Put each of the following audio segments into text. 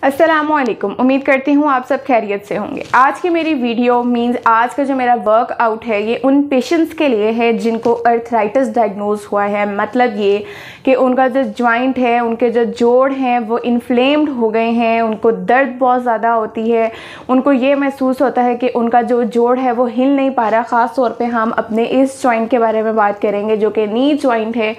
अस्सलामुअलैकुम। उम्मीद करती हूँ आप सब खैरियत से होंगे। आज की मेरी वीडियो मींस आज का जो मेरा वर्कआउट है ये उन पेशेंट्स के लिए है जिनको अर्थराइटिस डायग्नोज हुआ है। मतलब ये कि उनका जो जॉइंट है, उनके जो जोड़ हैं वो इन्फ्लेम्ड हो गए हैं, उनको दर्द बहुत ज़्यादा होती है, उनको ये महसूस होता है कि उनका जो जोड़ है वो हिल नहीं पा रहा। ख़ास तौर पे हम अपने इस जॉइंट के बारे में बात करेंगे जो कि नी जॉइंट है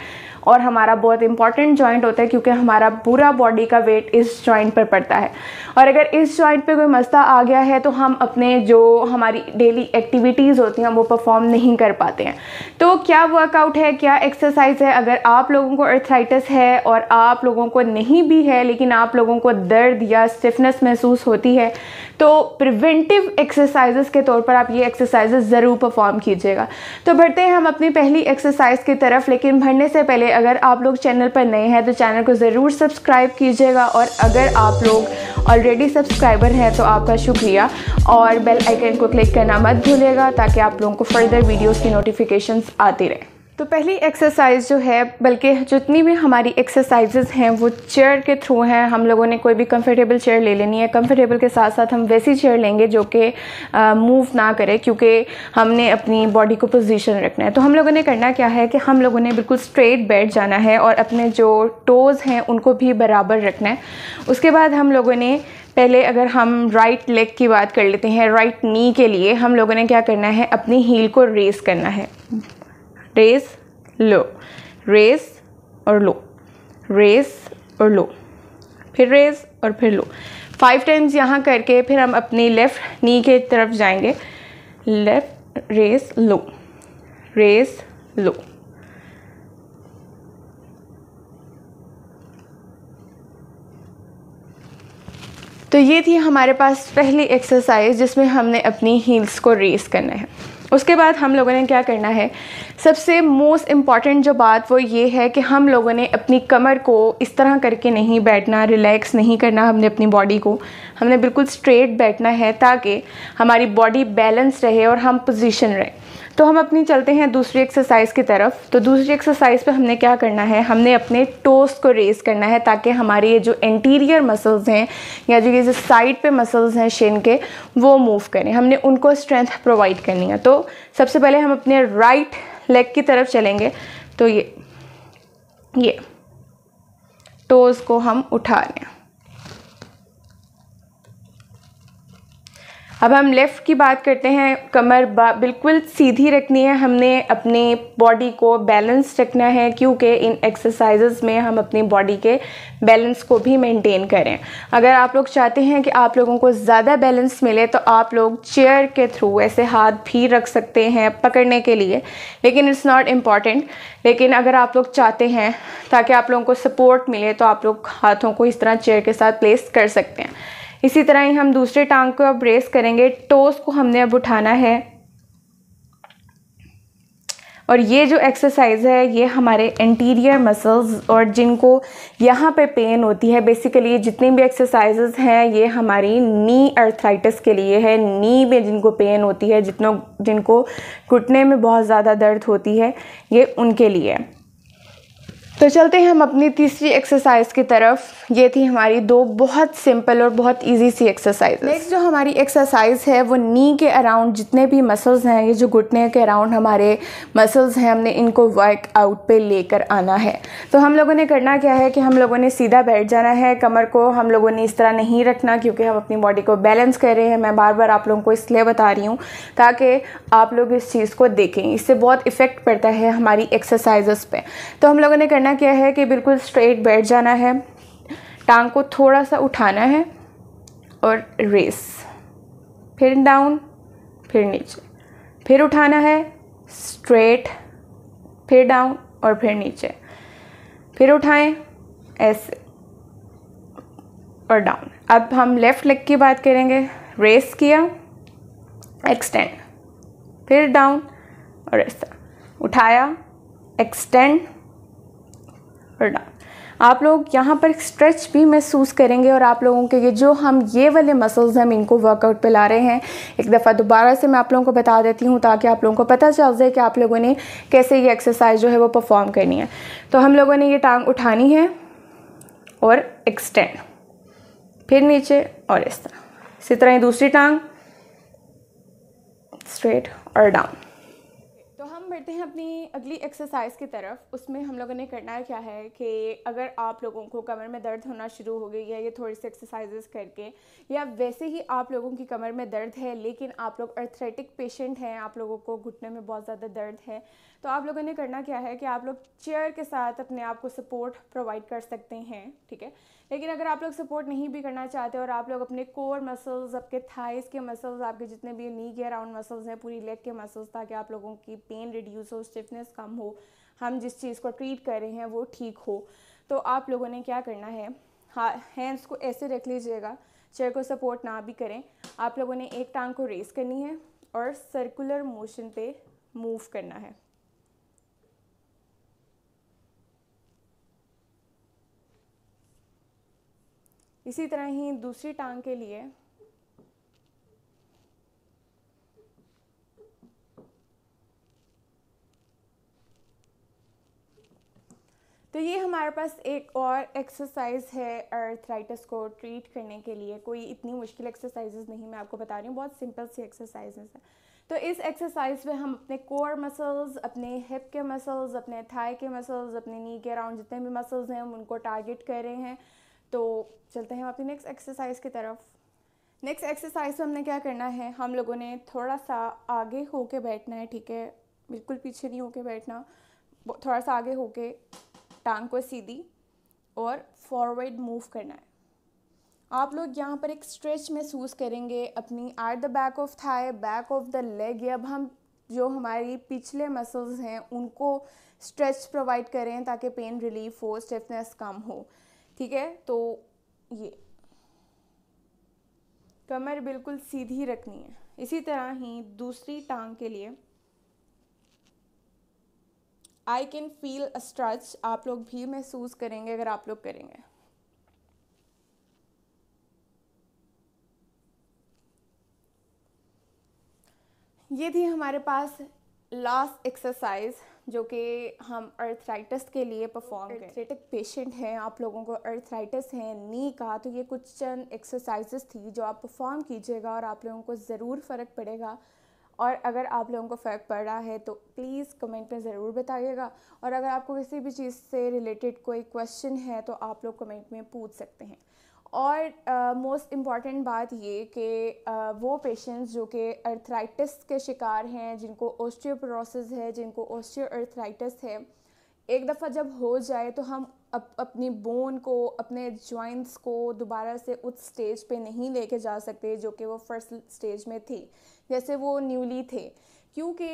और हमारा बहुत इंपॉर्टेंट जॉइंट होता है क्योंकि हमारा पूरा बॉडी का वेट इस जॉइंट पर पड़ता है। और अगर इस जॉइंट पे कोई मसला आ गया है तो हम अपने जो हमारी डेली एक्टिविटीज़ होती हैं वो परफॉर्म नहीं कर पाते हैं। तो क्या वर्कआउट है, क्या एक्सरसाइज है, अगर आप लोगों को अर्थराइटिस है और आप लोगों को नहीं भी है लेकिन आप लोगों को दर्द या स्टिफनेस महसूस होती है तो प्रिवेंटिव एक्सरसाइजेस के तौर पर आप ये एक्सरसाइजेस ज़रूर परफॉर्म कीजिएगा। तो बढ़ते हैं हम अपनी पहली एक्सरसाइज की तरफ। लेकिन बढ़ने से पहले अगर आप लोग चैनल पर नए हैं तो चैनल को ज़रूर सब्सक्राइब कीजिएगा, और अगर आप लोग ऑलरेडी सब्सक्राइबर हैं तो आपका शुक्रिया, और बेल आइकन को क्लिक करना मत भूलिएगा ताकि आप लोगों को फर्दर वीडियोस की नोटिफिकेशंस आती रहें। तो पहली एक्सरसाइज जो है, बल्कि जितनी भी हमारी एक्सरसाइजेज़ हैं वो चेयर के थ्रू हैं। हम लोगों ने कोई भी कंफर्टेबल चेयर ले लेनी है। कंफर्टेबल के साथ साथ हम वैसी चेयर लेंगे जो कि मूव ना करे, क्योंकि हमने अपनी बॉडी को पोजीशन रखना है। तो हम लोगों ने करना क्या है कि हम लोगों ने बिल्कुल स्ट्रेट बैठ जाना है और अपने जो टोज़ हैं उनको भी बराबर रखना है। उसके बाद हम लोगों ने पहले, अगर हम राइट लेग की बात कर लेते हैं, राइट नी के लिए हम लोगों ने क्या करना है, अपनी हील को रेस करना है। रेस लो, रेस और लो, रेस और लो, फिर रेस और फिर लो। 5 टाइम्स यहाँ करके फिर हम अपनी लेफ़्ट नी के तरफ जाएंगे। लेफ़्ट, रेस लो, रेस लो। तो ये थी हमारे पास पहली एक्सरसाइज जिसमें हमने अपनी हील्स को रेस करना है। उसके बाद हम लोगों ने क्या करना है, सबसे मोस्ट इम्पॉर्टेंट जो बात वो ये है कि हम लोगों ने अपनी कमर को इस तरह करके नहीं बैठना, रिलैक्स नहीं करना। हमने अपनी बॉडी को, हमने बिल्कुल स्ट्रेट बैठना है ताकि हमारी बॉडी बैलेंस रहे और हम पोजीशन रहे। तो हम अपनी चलते हैं दूसरी एक्सरसाइज की तरफ। तो दूसरी एक्सरसाइज पे हमने क्या करना है, हमने अपने टोस को रेस करना है ताकि हमारे ये जो एंटीरियर मसल्स हैं या जो ये जो साइड पे मसल्स हैं शिन के, वो मूव करें। हमने उनको स्ट्रेंथ प्रोवाइड करनी है। तो सबसे पहले हम अपने राइट लेग की तरफ चलेंगे। तो ये टोस को हम उठा लें। अब हम लेफ़्ट की बात करते हैं। कमर बिल्कुल सीधी रखनी है, हमने अपनी बॉडी को बैलेंस रखना है क्योंकि इन एक्सरसाइजेस में हम अपनी बॉडी के बैलेंस को भी मेंटेन करें। अगर आप लोग चाहते हैं कि आप लोगों को ज़्यादा बैलेंस मिले तो आप लोग चेयर के थ्रू ऐसे हाथ भी रख सकते हैं पकड़ने के लिए, लेकिन इट्स नॉट इम्पॉर्टेंट। लेकिन अगर आप लोग चाहते हैं ताकि आप लोगों को सपोर्ट मिले तो आप लोग हाथों को इस तरह चेयर के साथ प्लेस कर सकते हैं। इसी तरह ही हम दूसरे टांग को अब रेस करेंगे। टोस को हमने अब उठाना है, और ये जो एक्सरसाइज है ये हमारे एंटीरियर मसल्स और जिनको यहाँ पे पेन होती है, बेसिकली जितनी भी एक्सरसाइजेस हैं ये हमारी नी अर्थराइटिस के लिए है। नी में जिनको पेन होती है, जिनको घुटने में बहुत ज़्यादा दर्द होती है, ये उनके लिए है। तो चलते हैं हम अपनी तीसरी एक्सरसाइज की तरफ। ये थी हमारी दो बहुत सिंपल और बहुत इजी सी एक्सरसाइज। नेक्स्ट जो हमारी एक्सरसाइज है वो नी के अराउंड जितने भी मसल्स हैं, ये जो घुटने के अराउंड हमारे मसल्स हैं, हमने इनको वर्कआउट पे लेकर आना है। तो हम लोगों ने करना क्या है कि हम लोगों ने सीधा बैठ जाना है। कमर को हम लोगों ने इस तरह नहीं रखना क्योंकि हम अपनी बॉडी को बैलेंस कर रहे हैं। मैं बार बार आप लोगों को इसलिए बता रही हूँ ताकि आप लोग इस चीज़ को देखें, इससे बहुत इफ़ेक्ट पड़ता है हमारी एक्सरसाइजेस पे। तो हम लोगों ने करना क्या है कि बिल्कुल स्ट्रेट बैठ जाना है, टांग को थोड़ा सा उठाना है और रेस, फिर डाउन, फिर नीचे, फिर उठाना है, स्ट्रेट, फिर डाउन और फिर नीचे, फिर उठाएं ऐसे और डाउन। अब हम लेफ़्ट लेग की बात करेंगे। रेस किया, एक्सटेंड, फिर डाउन और ऐसा उठाया, एक्सटेंड और डाउन। आप लोग यहाँ पर स्ट्रेच भी महसूस करेंगे और आप लोगों के ये वाले मसल्स हम इनको वर्कआउट पे ला रहे हैं। एक दफ़ा दोबारा से मैं आप लोगों को बता देती हूँ ताकि आप लोगों को पता चल जाए कि आप लोगों ने कैसे ये एक्सरसाइज जो है वो परफॉर्म करनी है। तो हम लोगों ने ये टांग उठानी है और एक्सटेंड, फिर नीचे और इस तरह। इसी तरह ही दूसरी टांग, स्ट्रेट और डाउन। तो हम बढ़ते हैं अपनी अगली एक्सरसाइज की तरफ। उसमें हम लोगों ने करना क्या है कि अगर आप लोगों को कमर में दर्द होना शुरू हो गई है ये थोड़ी सी एक्सरसाइजेस करके, या वैसे ही आप लोगों की कमर में दर्द है लेकिन आप लोग अर्थराइटिक पेशेंट हैं, आप लोगों को घुटने में बहुत ज़्यादा दर्द है, तो आप लोगों ने करना क्या है कि आप लोग चेयर के साथ अपने आप को सपोर्ट प्रोवाइड कर सकते हैं, ठीक है। लेकिन अगर आप लोग सपोर्ट नहीं भी करना चाहते और आप लोग अपने कोर मसल्स, आपके थाइस के मसल्स, आपके जितने भी नी के अराउंड मसल्स हैं, पूरी लेग के मसल्स, ताकि आप लोगों की पेन रिड्यूस हो, स्टिफनेस कम हो, हम जिस चीज़ को ट्रीट कर रहे हैं वो ठीक हो, तो आप लोगों ने क्या करना है, हैंड्स को ऐसे रख लीजिएगा, चेयर को सपोर्ट ना भी करें। आप लोगों ने एक टांग को रेस करनी है और सर्कुलर मोशन पे मूव करना है। इसी तरह ही दूसरी टांग के लिए तो ये हमारे पास एक और एक्सरसाइज है अर्थराइटिस को ट्रीट करने के लिए। कोई इतनी मुश्किल एक्सरसाइजेज नहीं मैं आपको बता रही हूँ, बहुत सिंपल सी एक्सरसाइजेज हैं। तो इस एक्सरसाइज में हम अपने कोर मसल्स, अपने हिप के मसल्स, अपने थाई के मसल्स, अपने नी के अराउंड जितने भी मसल्स हैं हम उनको टारगेट कर रहे हैं। तो चलते हैं अपनी नेक्स्ट एक्सरसाइज की तरफ। नेक्स्ट एक्सरसाइज में हमने क्या करना है, हम लोगों ने थोड़ा सा आगे होके बैठना है, ठीक है, बिल्कुल पीछे नहीं होके बैठना, थोड़ा सा आगे होके टांग को सीधी और फॉरवर्ड मूव करना है। आप लोग यहाँ पर एक स्ट्रेच महसूस करेंगे अपनी at the back of thigh, back of the leg, या अब हम जो हमारी पिछले मसल्स हैं उनको स्ट्रेच प्रोवाइड करें ताकि पेन रिलीफ हो, स्टिफनेस कम हो, ठीक है। तो ये कमर बिल्कुल सीधी रखनी है। इसी तरह ही दूसरी टांग के लिए I can feel a stretch आप लोग भी महसूस करेंगे अगर आप लोग करेंगे। ये थी हमारे पास लास्ट एक्सरसाइज जो कि हम अर्थराइटिस के लिए परफॉर्म करें। अर्थराइटिक पेशेंट हैं, आप लोगों को अर्थराइटिस है नी का, तो ये कुछ चंद एक्सरसाइजेस थी जो आप परफॉर्म कीजिएगा और आप लोगों को ज़रूर फ़र्क पड़ेगा। और अगर आप लोगों को फ़र्क पड़ रहा है तो प्लीज़ कमेंट में ज़रूर बताइएगा, और अगर आपको किसी भी चीज़ से रिलेटेड कोई क्वेश्चन है तो आप लोग कमेंट में पूछ सकते हैं। और मोस्ट इम्पॉर्टेंट बात ये कि वो पेशेंट्स जो कि अर्थराइटिस के शिकार हैं, जिनको ऑस्टियोपोरोसिस है, जिनको ऑस्टियोआर्थराइटिस है, एक दफ़ा जब हो जाए तो हम अपनी बोन को, अपने जॉइंट्स को दोबारा से उस स्टेज पे नहीं लेके जा सकते जो कि वो फर्स्ट स्टेज में थी, जैसे वो न्यूली थे। क्योंकि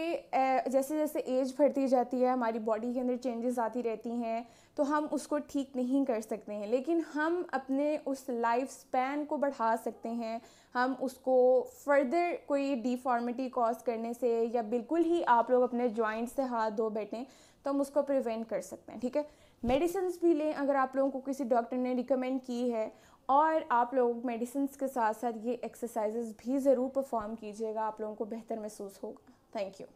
जैसे जैसे एज बढ़ती जाती है हमारी बॉडी के अंदर चेंजेस आती रहती हैं, तो हम उसको ठीक नहीं कर सकते हैं, लेकिन हम अपने उस लाइफ स्पैन को बढ़ा सकते हैं। हम उसको फर्दर कोई डिफॉर्मिटी कॉज करने से, या बिल्कुल ही आप लोग अपने जॉइंट से हाथ धो बैठें तो हम उसको प्रिवेंट कर सकते हैं, ठीक है। मेडिसिन भी लें अगर आप लोगों को किसी डॉक्टर ने रिकमेंड की है, और आप लोग मेडिसिन के साथ साथ ये एक्सरसाइजेज भी ज़रूर परफॉर्म कीजिएगा, आप लोगों को बेहतर महसूस होगा। Thank you.